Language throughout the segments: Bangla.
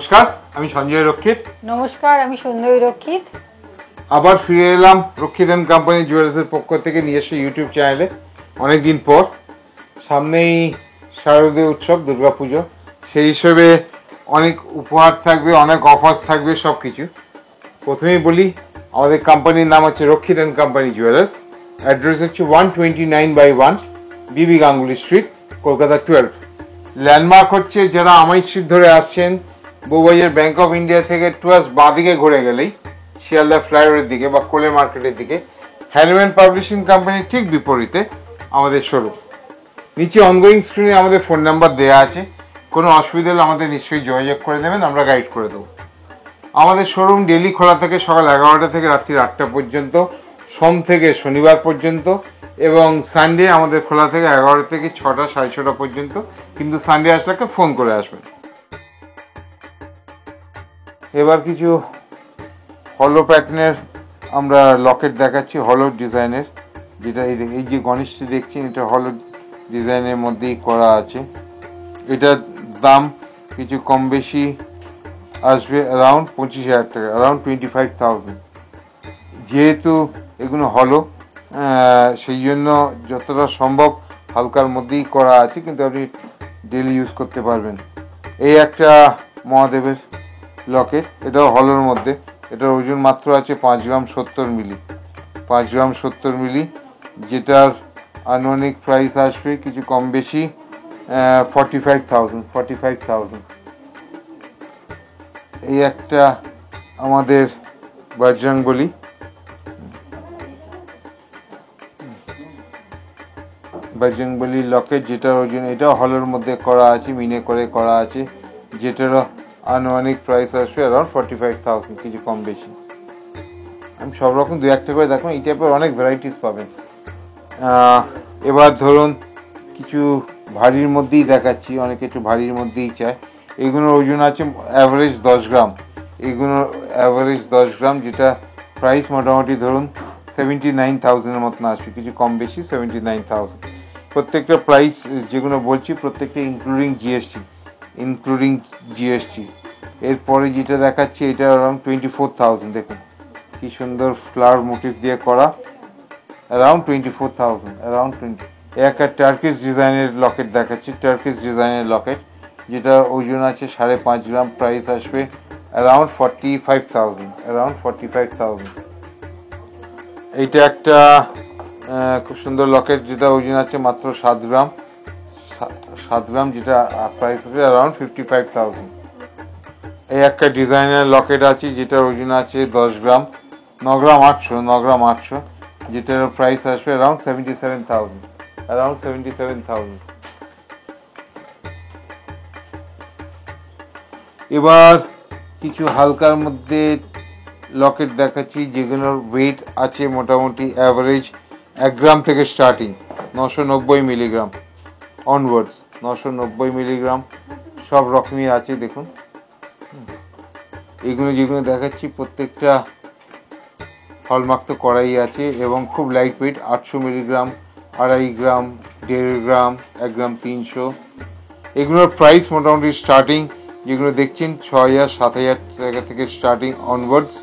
নমস্কার, আমি সঞ্জয় রক্ষিত। নমস্কার, আমি সুন্দরী রক্ষিত। আবার ফিরে এলাম রক্ষিত এন্ড কোম্পানি জুয়েলার্সের পক্ষ থেকে নিজস্ব ইউটিউব চ্যানেলে অনেকদিন পর। সামনেই শারদীয় উৎসব, দুর্গাপুজো, সেই হিসেবে অনেক উপহার থাকবে, অনেক অফার থাকবে, সব কিছু। প্রথমেই বলি, আমাদের কোম্পানির নাম হচ্ছে রক্ষিত এন্ড কোম্পানি জুয়েলার্স। অ্যাড্রেস হচ্ছে 129/1 বিবি গাঙ্গুলি স্ট্রিট, কলকাতা 12। ল্যান্ডমার্ক হচ্ছে, যারা আমাই স্ট্রিট ধরে আসছেন, বউবাজার ব্যাংক অফ ইন্ডিয়া থেকে টুয়ার্স বাঁদিকে ঘুরে গেলেই শিয়ালদা ফ্লাইওভারের দিকে বা কোলে মার্কেটের দিকে হ্যান্ডম্যান পাবলিশিং কোম্পানির ঠিক বিপরীতে আমাদের শোরুম। নিচে অনগোয়িং স্ক্রিনে আমাদের ফোন নাম্বার দেওয়া আছে। কোনো অসুবিধা হলে আমাদের নিশ্চয়ই যোগাযোগ করে দেবেন, আমরা গাইড করে দেবো। আমাদের শোরুম ডেলি খোলা থাকে সকাল 11টা থেকে রাত্রি 8টা পর্যন্ত, সোম থেকে শনিবার পর্যন্ত, এবং সানডে আমাদের খোলা থেকে 11টা থেকে 6টা, 6:30 পর্যন্ত। কিন্তু সানডে আসলে একটা ফোন করে আসবেন। এবার কিছু হলো প্যাটার্নের আমরা লকেট দেখাচ্ছি, হলো ডিজাইনের। যেটা এই যে গণেশটি দেখছেন, এটা হলো ডিজাইনের মধ্যেই করা আছে। এটার দাম কিছু কম বেশি আসবে অ্যারাউন্ড 25,000 টাকা, অ্যারাউন্ড 25,000। যেহেতু এগুলো হলো, সেই জন্য যতটা সম্ভব হালকার মধ্যেই করা আছে, কিন্তু আপনি ডেলি ইউজ করতে পারবেন। এই একটা মহাদেবের লকেট, এটাও হলোর মধ্যে। এটার ওজন মাত্র আছে 5 গ্রাম 70 মিলি, 5 গ্রাম 70 মিলি, যেটার আনুমানিক প্রাইস আসবে কিছু কম বেশি 45,000। এই একটা আমাদের বজরংবলী, লকেট, যেটার ওজন, এটাও হলের মধ্যে করা আছে, মিনে করে করা আছে, যেটারও আনুমানিক প্রাইস আসবে অ্যারাউন্ড 45,000, কিছু কম বেশি। আমি সব রকম দু একটা করে দেখুন, এই টাইপের অনেক ভ্যারাইটিস পাবেন। এবার ধরুন কিছু ভারীর মধ্যেই দেখাচ্ছি, অনেকে একটু ভারীর মধ্যেই চায়। এইগুলোর ওজন আছে অ্যাভারেজ 10 গ্রাম, এইগুলোর অ্যাভারেজ 10 গ্রাম, যেটা প্রাইস মোটামুটি ধরুন 79,000-এর মতন আসবে, কিছু কম বেশি 79,000। প্রত্যেকটা প্রাইস যেগুলো বলছি প্রত্যেকটা ইনক্লুডিং জিএসটি। এরপরে যেটা দেখাচ্ছি এটা অ্যারাউন্ড 24,000। দেখুন কি সুন্দর ফ্লাওয়ার মোটিভ দিয়ে করা, অ্যারাউন্ড 24,000, অ্যারাউন্ড 20। একটা টার্কিশ ডিজাইনের লকেট দেখাচ্ছি, টার্কিশ ডিজাইনের লকেট, যেটা ওজন আছে 5.5 গ্রাম, প্রাইস আসবে অ্যারাউন্ড 45,000। এইটা একটা খুব সুন্দর লকেট, যেটা ওজন আছে মাত্র 7 গ্রাম, যেটা প্রাইস আসবে অ্যারাউন্ড 55,000। এই একটা ডিজাইনের লকেট আছে, যেটার ওজন আছে 10 গ্রাম, 9 গ্রাম 800, যেটার প্রাইস আসবে অ্যারাউন্ড 77,000। এবার কিছু হালকার মধ্যে লকেট দেখাচ্ছি, যেগুলোর ওয়েট আছে মোটামুটি অ্যাভারেজ 1 গ্রাম থেকে স্টার্টিং 990 মিলিগ্রাম অনওয়ার্ডস, 990 মিলিগ্রাম, সব রকমই আছে। দেখুন যেগুলো দেখাচ্ছি প্রত্যেকটা হলমার্ক তো করাই আছে, এবং খুব লাইট ওয়েট, 800 মিলিগ্রাম, 2.5 গ্রাম, 1.5 গ্রাম, 1 গ্রাম 300। এগুলোর প্রাইস মোটামুটি স্টার্টিং, যেগুলো দেখছেন 6,000, 7,000 টাকা থেকে স্টার্টিং অনওয়ার্ডস।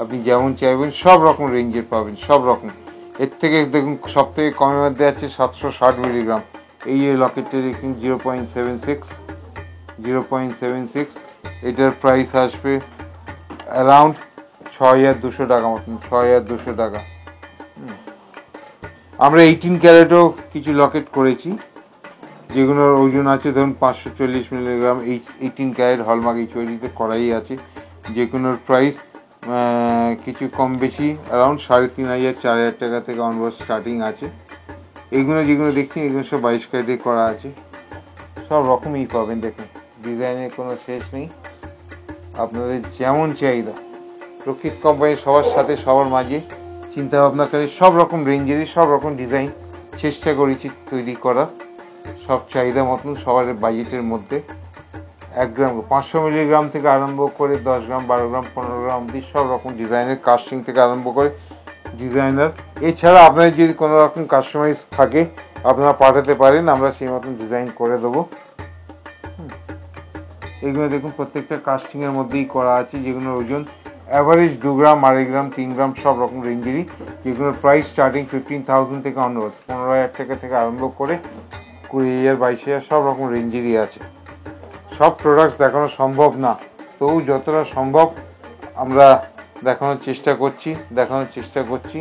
আপনি যেমন চাইবেন সব রকম রেঞ্জের পাবেন, সব রকম। এর থেকে দেখুন সব থেকে কমের মধ্যে আছে 760 মিলিগ্রাম। এই লকেটটা দেখুন 0.76, এটার প্রাইস আসবে অ্যারাউন্ড 6,200 টাকা মতন, 6,200 টাকা। আমরা 18 ক্যারেটও কিছু লকেট করেছি, যেগুলোর ওজন আছে ধরুন 540 মিলিগ্রাম। 18 ক্যারেট হলমার্ক এইচওআইডিতে করাই আছে, যেগুলোর প্রাইস কিছু কম বেশি অ্যারাউন্ড 3,500, 4,000 টাকা থেকে অনওয়ার্ড স্টার্টিং আছে। যেগুলো দেখছেন এগুলো সব 22 ক্যারেটে করা আছে, সব রকমই পাবেন। দেখুন ডিজাইনের কোনো শেষ নেই, আপনাদের যেমন চাহিদা। রক্ষিত কোম্পানি সবার সাথে সবার মাঝে চিন্তা ভাবনা করে সব রকম রেঞ্জেরই সব রকম ডিজাইন চেষ্টা করেছি তৈরি করার, সব চাহিদা মতন সবার বাজেটের মধ্যে। 1 গ্রাম 500 মিলিগ্রাম থেকে আরম্ভ করে 10 গ্রাম, 12 গ্রাম, 15 গ্রাম অবধি সব রকম ডিজাইনের, কাস্টিং থেকে আরম্ভ করে ডিজাইনার। এছাড়া আপনাদের যদি কোনো রকম কাস্টমাইজ থাকে আপনারা পাঠাতে পারেন, আমরা সেই মতন ডিজাইন করে দেবো। এগুলো দেখুন প্রত্যেকটা কাস্টিং এর মধ্যেই করা আছে, যেগুলোর ওজন অ্যাভারেজ 2 গ্রাম, 2.5 গ্রাম, 3 গ্রাম সব রকম রেঞ্জেরই, যেগুলোর প্রাইস স্টার্টিং 15,000 থেকে অনওয়ার্ডস, 15,000 টাকা থেকে আরম্ভ করে 20,000, 22,000 সব রকম রেঞ্জেরই আছে। সব প্রোডাক্টস দেখানো সম্ভব না, তবু যতটা সম্ভব আমরা দেখানোর চেষ্টা করছি।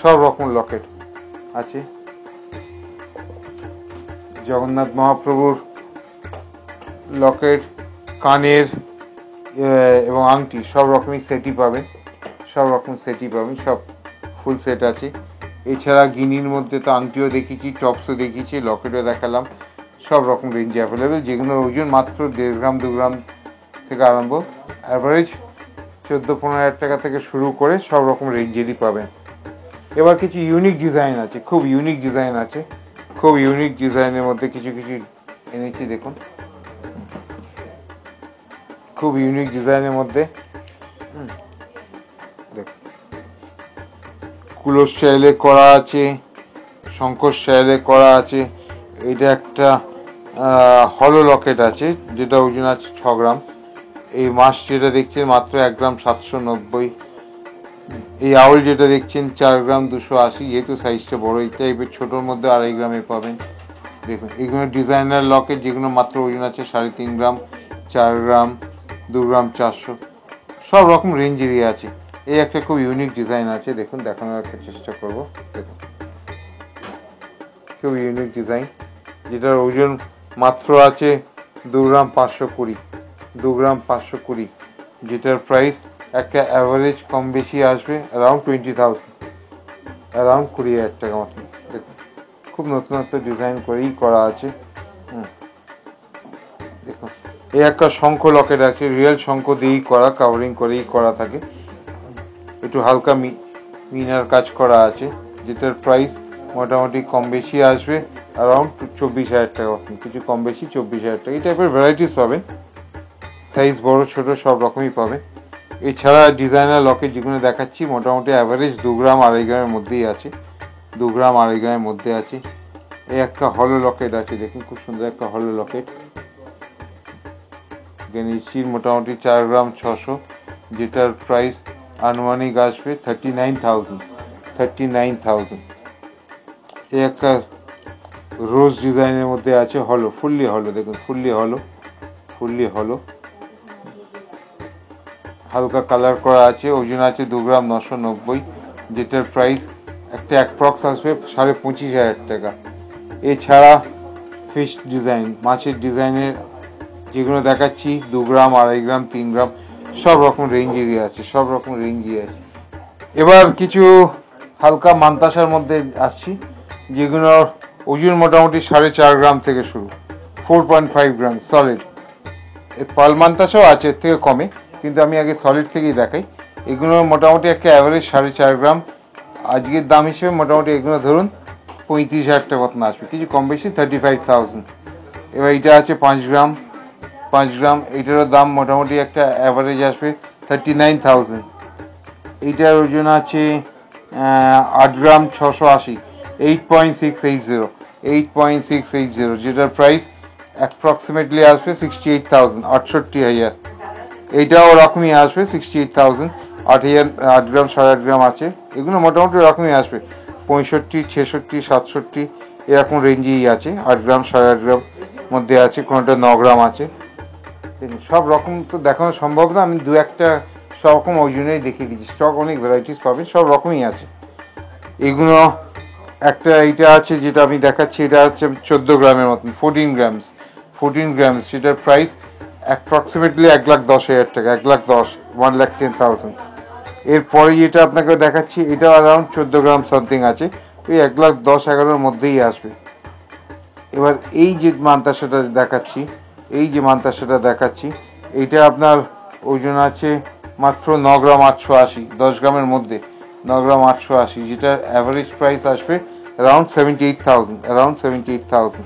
সব রকম লকেট আছে, জগন্নাথ মহাপ্রভুর লকেট, কানের এবং আংটি সব রকমই সেটই পাবেন, সব ফুল সেট আছে। এছাড়া গিনির মধ্যে তো আংটিও দেখিয়েছি, টপসও দেখিয়েছি, লকেটও দেখালাম, সব রকম রেঞ্জে অ্যাভেলেবেল, যেগুলোর ওজন মাত্র 1.5 গ্রাম, 2 গ্রাম থেকে আরম্ভ, অ্যাভারেজ 14-15,000 টাকা থেকে শুরু করে সব রকম রেঞ্জেরই পাবেন। এবার কিছু ইউনিক ডিজাইন আছে, খুব ইউনিক ডিজাইনের মধ্যে কিছু এনেছি, দেখুন খুব ইউনিক ডিজাইনের মধ্যে দেখুন কুলো স্টাইলে করা আছে, শঙ্কর স্টাইলে করা আছে। এটা একটা হলো লকেট আছে, যেটা ওজন আছে 6 গ্রাম। এই মাছ যেটা দেখছেন মাত্র 1 গ্রাম 790। এই আউল যেটা দেখছেন 4 গ্রাম 280, যেহেতু সাইজটা বড়, এই টাইপের ছোটোর মধ্যে 2.5 গ্রামে পাবেন। দেখুন এগুলো ডিজাইনার লকেট, যেগুলো মাত্র ওজন আছে 3.5 গ্রাম, 4 গ্রাম, 2 গ্রাম 400, সব রকম রেঞ্জেরই আছে। এই একটা খুব ইউনিক ডিজাইন আছে, দেখুন দেখানোর একটা চেষ্টা করব। দেখুন খুব ইউনিক ডিজাইন, যেটার ওজন মাত্র আছে 2 গ্রাম 520, যেটার প্রাইস একটা অ্যাভারেজ কম বেশি আসবে অ্যারাউন্ড 20,000 টাকা মতন। দেখুন খুব নতুন ডিজাইন করেই করা আছে। দেখুন এই একটা শঙ্খ লকেট আছে, রিয়েল শঙ্খ দিয়েই করা, কাভারিং করেই করা থাকে, একটু হালকা মিনার কাজ করা আছে, যেটার প্রাইস মোটামুটি কম বেশি আসবে অ্যারাউন্ড 24,000 টাকা মতন, কিছু কম বেশি 24,000 টাকা। এই টাইপের ভ্যারাইটিস পাবেন, সাইজ বড় ছোট সব রকমই পাবেন। এছাড়া ডিজাইনার লকেট যেগুলো দেখাচ্ছি মোটামুটি অ্যাভারেজ 2 গ্রাম 2.5 গ্রামের মধ্যেই আছে, 2 গ্রাম 2.5 গ্রামের মধ্যে আছে। এই একটা হলো লকেট আছে, দেখুন খুব সুন্দর একটা হলো লকেট, গণেশজির মোটামুটি 4 গ্রাম 600, যেটার প্রাইস আনুমানিক আসবে 39,000। এই একটা রোজ ডিজাইনের মধ্যে আছে, হলো ফুললি হলো, দেখুন ফুললি হলো হালকা কালার করা আছে, ওজন আছে 2 গ্রাম 990, যেটার প্রাইস একটা অ্যাপ্রক্স আসবে 25,500 টাকা। এছাড়া ফিশ ডিজাইন, মাছের ডিজাইনের যেগুলো দেখাচ্ছি 2 গ্রাম 2.5 গ্রাম 3 গ্রাম সব রকম রেঞ্জেরই আছে, এবার কিছু হালকা মান্তাসার মধ্যে আসছি, যেগুলোর ওজন মোটামুটি 4.5 গ্রাম থেকে শুরু, 4.5 গ্রাম সলিড। পাল মান্তাসাও আছে এর থেকে কমে, কিন্তু আমি আগে সলিড থেকেই দেখাই। এগুলো মোটামুটি একটা অ্যাভারেজ 4.5 গ্রাম, আজকের দাম হিসেবে মোটামুটি এগুলো ধরুন 35,000 টাকা মতন আসবে, কিছু কম বেশি 35,000। এবার এটা আছে 5 গ্রাম, এইটারও দাম মোটামুটি একটা অ্যাভারেজ আসবে 39,000। এইটার ওজন আছে 8 গ্রাম 680, 8.680, যেটার প্রাইস অ্যাপ্রক্সিমেটলি আসবে 68,000, 68,000। এইটাও ওরকমই আসবে 68,000, 8 গ্রাম 8.5 গ্রাম আছে, এগুলো মোটামুটি ওরকমই আসবে 65, 66, 67 এরকম রেঞ্জেই আছে। 8 গ্রাম 8.5 গ্রাম মধ্যে আছে, কোনোটা 9 গ্রাম আছে। সব রকম তো দেখানো সম্ভব না, আমি দু একটা সব রকম ওজনেই দেখিয়ে দিচ্ছি, স্টক অনেক ভ্যারাইটিস পাবেন, সব রকমই আছে। এগুলো একটা এইটা আছে যেটা আমি দেখাচ্ছি, এটা হচ্ছে 14 গ্রামের মতন, 14 গ্রামস, সেটার প্রাইস অ্যাপ্রক্সিমেটলি 1,10,000 টাকা, 1,10,000। এরপরে যেটা আপনাকে দেখাচ্ছি এটা অ্যারাউন্ড 14 গ্রাম সামথিং আছে, ওই 1,10,000-11,000 মধ্যেই আসবে। এবার এই যে মান্তাসাটা দেখাচ্ছি, এইটা আপনার ওজন আছে মাত্র 9 গ্রাম 880, 10 গ্রামের মধ্যে 9 গ্রাম 880, যেটার অ্যাভারেজ প্রাইস আসবে অ্যারাউন্ড 78,000।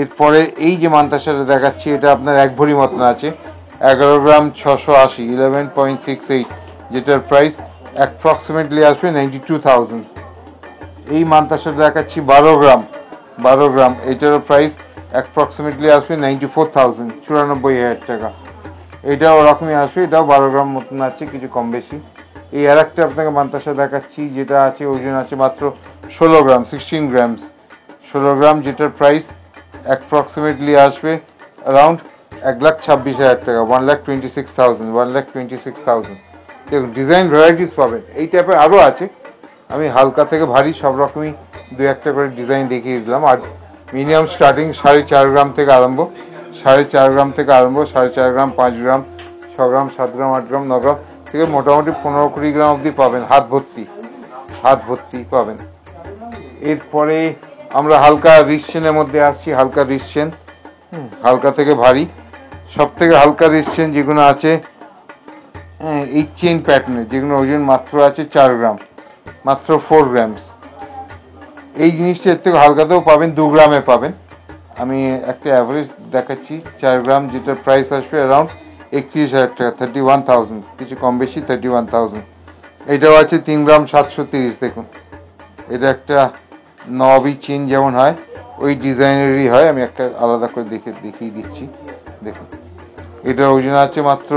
এরপরে এই যে মান্তাসাটা দেখাচ্ছি এটা আপনার 1 ভরি মতন আছে, 11 গ্রাম 680, 11.68, যেটার প্রাইস অ্যাপ্রক্সিমেটলি আসবে 92,000। এই মান্তাসাটা দেখাচ্ছি 12 গ্রাম, এটারও প্রাইস অ্যাপ্রক্সিমেটলি আসবে 94,000, 94,000 টাকা। এটাও ওরকমই আসবে, এটাও 12 গ্রাম মতন আছে, কিছু কম বেশি। এই আর একটা আপনাকে মান্তাসা দেখাচ্ছি, যেটা আছে ওজন আছে মাত্র 16 গ্রাম, 16 গ্রামস, 16 গ্রাম, যেটার প্রাইস অ্যাপ্রক্সিমেটলি আসবে অ্যারাউন্ড 1,26,000 টাকা, 1,26,000, 1,26,000। দেখুন ডিজাইন ভ্যারাইটিস পাবেন। এই টাইপের আরও আছে, আমি হালকা থেকে ভারী সব রকমই দু একটা করে ডিজাইন দেখিয়ে দিলাম। আর মিনিমাম স্টার্টিং 4.5 গ্রাম থেকে আরম্ভ, 4.5 গ্রাম থেকে আরম্ভ, 4.5 গ্রাম, 5 গ্রাম, 6 গ্রাম, 7 গ্রাম, 8 গ্রাম, 9 গ্রাম থেকে মোটামুটি 15-20 গ্রাম অবধি পাবেন, হাত ভর্তি পাবেন। এরপরে আমরা হালকা রিস্টচেনের মধ্যে আসছি, হালকা রিস্টচেন, হালকা থেকে ভারী, সব থেকে হালকা রিস্টচেন যেগুলো আছে, এই চেন প্যাটার্নের, যেগুলো ওজন মাত্র আছে 4 গ্রাম, মাত্র 4 গ্রামস। এই জিনিসটা এর থেকে হালকাতেও পাবেন, 2 গ্রামে পাবেন। আমি একটা অ্যাভারেজ দেখাচ্ছি, 4 গ্রাম, যেটার প্রাইস আসবে অ্যারাউন্ড 31,000 টাকা, 31,000, কিছু কম বেশি 31,000। এটাও আছে 3 গ্রাম, 730। দেখুন এটা একটা নবি চেন যেমন হয় ওই ডিজাইনেরই হয়, আমি একটা আলাদা করে দেখিয়ে দিচ্ছি। দেখুন এটা ওজন আছে মাত্র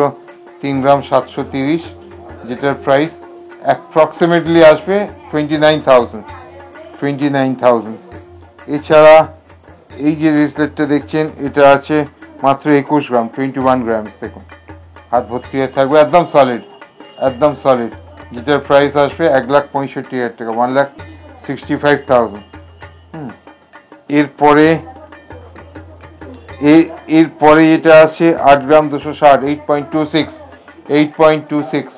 3 গ্রাম 730, যেটার প্রাইস অ্যাপ্রক্সিমেটলি আসবে 29,000। এছাড়া এই যে রেসলেটটা দেখছেন, এটা আছে মাত্র 21 গ্রাম, 21 গ্রামস। দেখুন হাত ভর্তি হয়ে থাকবে, একদম সলিড, যেটার প্রাইস আসবে 1,65,000 টাকা, 1,65,000। এরপরে যেটা আছে 8 গ্রাম 260, 8.26,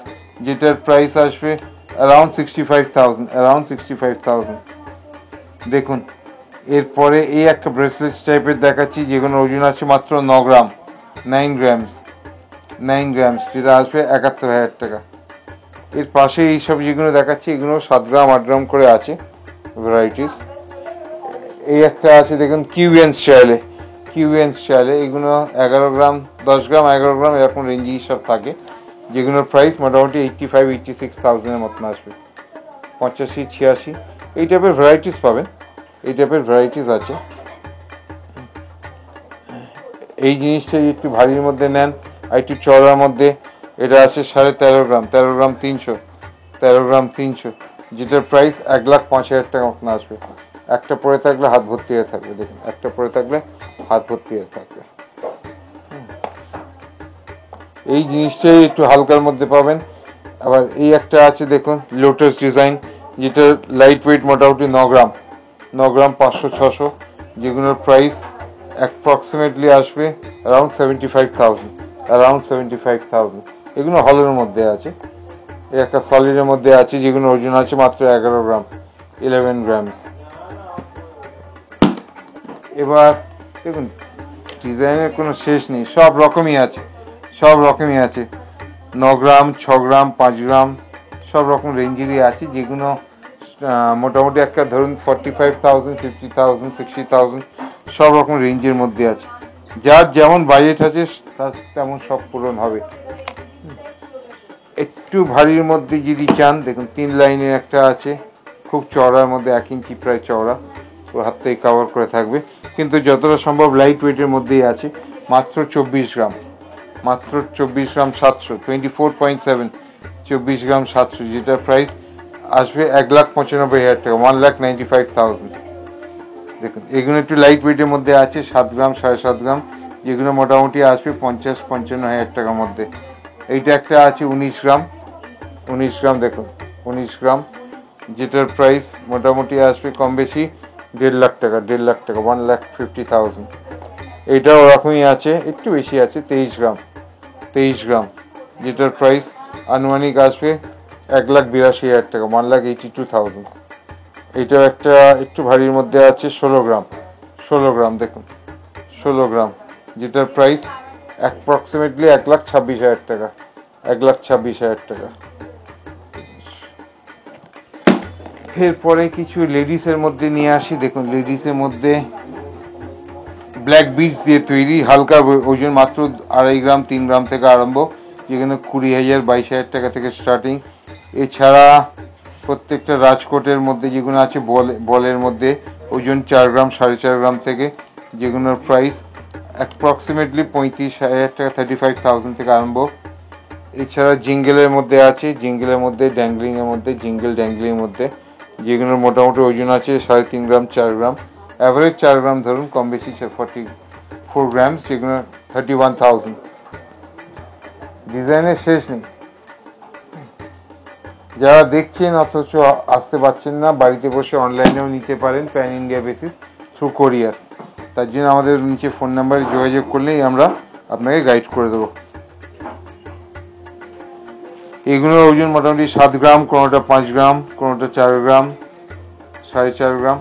যেটার প্রাইস আসবে অ্যারাউন্ড 65,000। দেখুন এরপরে এই একটা ব্রেসলেট টাইপের দেখাচ্ছি, যেগুলো ওজন আছে মাত্র 9 গ্রাম, 9 গ্রামস, যেটা আসবে 71,000 টাকা। এর পাশে এইসব যেগুলো দেখাচ্ছি, এগুলো 7 গ্রাম 8 গ্রাম করে আছে ভ্যারাইটিস। এই একটা আছে দেখুন কিউএন স্টাইলে, এগুলো 11 গ্রাম, 10 গ্রাম, 11 গ্রাম, এরকম রেঞ্জেই সব থাকে, যেগুলোর প্রাইস মোটামুটি 85,000-86,000 এর মতন আসবে, 85-86। এই টাইপের ভ্যারাইটিস পাবেন, এই টাইপের ভ্যারাইটিস আছে। এই জিনিসটা একটু ভারীর মধ্যে নেন আর একটু চওড়ার মধ্যে, এটা আছে 13.5 গ্রাম, 13 গ্রাম 300, যেটার প্রাইস 1,05,000 টাকা মতন আসবে। একটা পরে থাকলে হাত ভর্তি হয়ে থাকবে, দেখুন একটা পরে থাকলে হাত ভর্তি হয়ে থাকবে। এই জিনিসটাই একটু হালকার মধ্যে পাবেন। আবার এই একটা আছে দেখুন লোটাস ডিজাইন, যেটা লাইট ওয়েট, মোটামুটি 9 গ্রাম, 500-600, যেগুলোর প্রাইস অ্যাপ্রক্সিমেটলি আসবে অ্যারাউন্ড 75,000। এগুলো হলের মধ্যে আছে। এই একটা সলিডের মধ্যে আছে, যেগুলো ওজন আছে মাত্র 11 গ্রাম, 11 গ্রামস। এবার দেখুন ডিজাইনের কোনো শেষ নেই, সব রকমই আছে, 9 গ্রাম, 6 গ্রাম, 5 গ্রাম, সব রকম রেঞ্জেরই আছে, যেগুলো মোটামুটি একটা ধরুন 45,000, 50,000, 60,000, সব রকম রেঞ্জের মধ্যে আছে। যার যেমন বাজেট আছে তার তেমন সব পূরণ হবে। একটু ভারীর মধ্যে যদি চান, দেখুন 3 লাইনের একটা আছে, খুব চওড়ার মধ্যে, 1 ইঞ্চি প্রায় চওড়া, ওর হাত থেকে কভার করে থাকবে, কিন্তু যতটা সম্ভব লাইট ওয়েটের মধ্যেই আছে, মাত্র 24 গ্রাম, 700, 24.7, 24 গ্রাম 700, যেটার প্রাইস আসবে 1,95,000 টাকা, 1,95,000। দেখুন এগুলো একটু লাইট ওয়েটের মধ্যে আছে, 7 গ্রাম, 7.5 গ্রাম, যেগুলো মোটামুটি আসবে 50-55,000 টাকার মধ্যে। এইটা একটা আছে 19 গ্রাম, দেখুন 19 গ্রাম, যেটার প্রাইস মোটামুটি আসবে কম বেশি 1.5 লাখ টাকা, 1,50,000। এইটা ওরকমই আছে, একটু বেশি আছে, 23 গ্রাম, যেটার প্রাইস আনুমানিক আসবে 1,82,000 টাকা, 1,82,000। এইটাও একটা একটু ভারীর মধ্যে আছে, 16 গ্রাম, দেখুন 16 গ্রাম, যেটার প্রাইস অ্যাপ্রক্সিমেটলি 1,26,000 টাকা, 1,26,000 টাকা। এরপরে কিছু লেডিসের মধ্যে নিয়ে আসি। দেখুন লেডিসের মধ্যে ব্ল্যাক বিডস দিয়ে তৈরি, হালকা ওজন মাত্র 2.5 গ্রাম, 3 গ্রাম থেকে আরম্ভ, যেখানে 20,000-22,000 টাকা থেকে স্টার্টিং। এছাড়া প্রত্যেকটা রাজকোটের মধ্যে যেগুলো আছে বলের মধ্যে ওজন 4 গ্রাম, 4.5 গ্রাম থেকে যেগুলোর প্রাইস অ্যাপ্রক্সিমেটলি 35,000 টাকা, 35,000 থেকে আরম্ভ। এছাড়া জিঙ্গেলের মধ্যে আছে, জিঙ্গেলের মধ্যে ড্যাংলিংয়ের মধ্যে, জিঙ্গেল ড্যাংলিংয়ের মধ্যে, যেগুলোর মোটামুটি ওজন আছে 3.5 গ্রাম 4 গ্রাম, অ্যাভারেজ 4 গ্রাম ধরুন, কম বেশি 44 গ্রাম, যেগুলো 31,000। ডিজাইনের শেষ নেই। যারা দেখছেন অথচ আসতে পারছেন না, বাড়িতে বসে অনলাইনেও নিতে পারেন প্যান ইন্ডিয়া বেসিস থ্রু কোরিয়ার। তার জন্য আমাদের নিচে ফোন নাম্বারে যোগাযোগ করলেই আমরা আপনাকে গাইড করে দেবো। এগুলোর ওজন মোটামুটি 7 গ্রাম, কোনোটা 5 গ্রাম, কোনোটা 4 গ্রাম, 4.5 গ্রাম।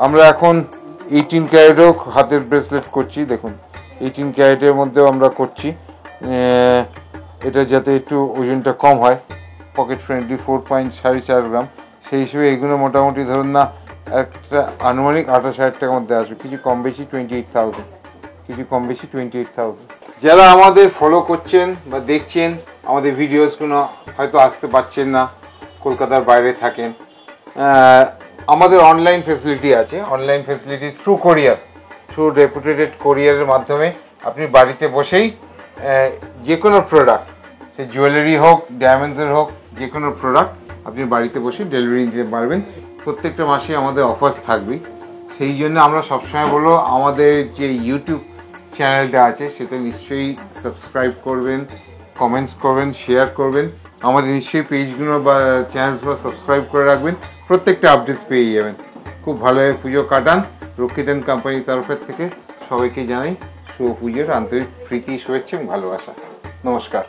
আমরা এখন 18 ক্যারেটও হাতের ব্রেসলেট করছি। দেখুন 18 ক্যারেটের মধ্যেও আমরা করছি, এটা যাতে একটু ওজনটা কম হয়, পকেট ফ্রেন্ডলি, 4.4 গ্রাম। সেই হিসেবে এগুলো মোটামুটি ধরুন না একটা আনুমানিক 28,000 টাকার মধ্যে আসবে, কিছু কম বেশি 28,000, কিছু কম বেশি 28,000। যারা আমাদের ফলো করছেন বা দেখছেন আমাদের ভিডিওসগুলো, হয়তো আসতে পারছেন না, কলকাতার বাইরে থাকেন, আমাদের অনলাইন ফেসিলিটি আছে। অনলাইন ফেসিলিটি থ্রু কোরিয়ার, থ্রু রেপুটেটেড কোরিয়ারের মাধ্যমে আপনি বাড়িতে বসেই যে কোনো প্রোডাক্ট, সে জুয়েলারি হোক, ডায়মন্ডসের হোক, যে কোনো প্রোডাক্ট আপনি বাড়িতে বসে ডেলিভারি দিতে পারবেন। প্রত্যেকটা মাসে আমাদের অফার্স থাকবে। সেই জন্য আমরা সবসময় বলবো আমাদের যে ইউটিউব চ্যানেলটা আছে সেটা নিশ্চয়ই সাবস্ক্রাইব করবেন, কমেন্টস করবেন, শেয়ার করবেন। আমাদের নিশ্চয়ই পেজগুলো বা চ্যানেলসগুলো সাবস্ক্রাইব করে রাখবেন, প্রত্যেকটা আপডেটস পেয়ে যাবেন। খুব ভালোভাবে পুজো কাটান। রক্ষিত অ্যান্ড কোম্পানির তরফের থেকে সবাইকে জানাই শুভ পুজোর আন্তরিক প্রীতি, শুভেচ্ছা এবং ভালোবাসা। নমস্কার।